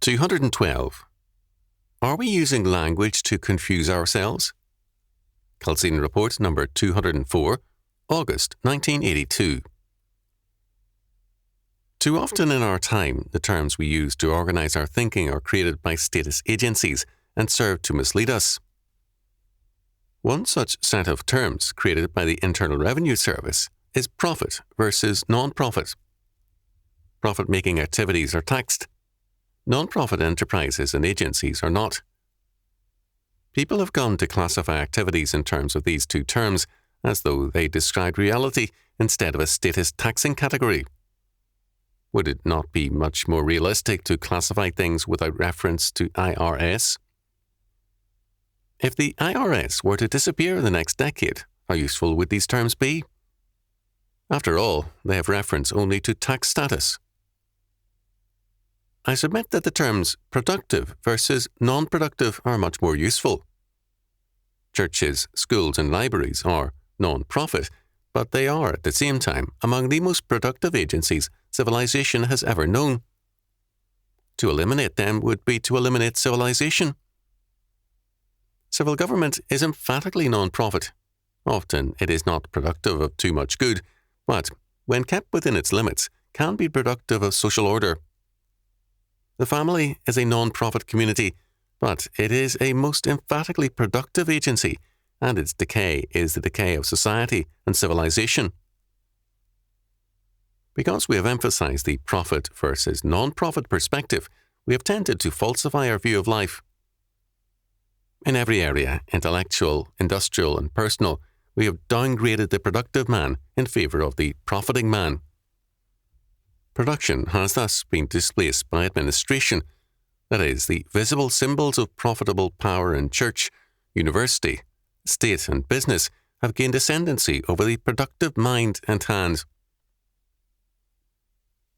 212. Are we using language to confuse ourselves? Chalcedon Report number 204, August 1982. Too often in our time, the terms we use to organize our thinking are created by status agencies and serve to mislead us. One such set of terms created by the Internal Revenue Service is profit versus non-profit. Profit-making activities are taxed. Non-profit enterprises and agencies are not. People have gone to classify activities in terms of these two terms as though they described reality instead of a status taxing category. Would it not be much more realistic to classify things without reference to IRS? If the IRS were to disappear in the next decade, how useful would these terms be? After all, they have reference only to tax status. I submit that the terms productive versus non-productive are much more useful. Churches, schools, and libraries are non-profit, but they are at the same time among the most productive agencies civilization has ever known. To eliminate them would be to eliminate civilization. Civil government is emphatically non-profit. Often it is not productive of too much good, but, when kept within its limits, can be productive of social order. The family is a non-profit community, but it is a most emphatically productive agency, and its decay is the decay of society and civilization. Because we have emphasized the profit versus non-profit perspective, we have tended to falsify our view of life. In every area, intellectual, industrial, and personal, we have downgraded the productive man in favor of the profiting man. Production has thus been displaced by administration, that is, the visible symbols of profitable power in church, university, state, and business have gained ascendancy over the productive mind and hand.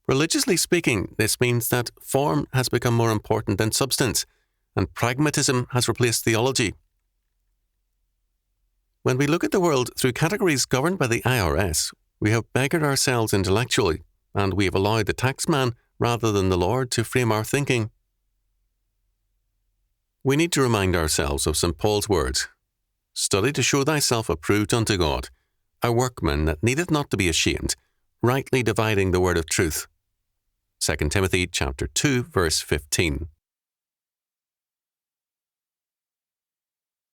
Religiously speaking, this means that form has become more important than substance, and pragmatism has replaced theology. When we look at the world through categories governed by the IRS, we have beggared ourselves intellectually, and we have allowed the taxman rather than the Lord to frame our thinking. We need to remind ourselves of St. Paul's words, "Study to show thyself approved unto God, a workman that needeth not to be ashamed, rightly dividing the word of truth." 2 Timothy chapter 2, verse 15.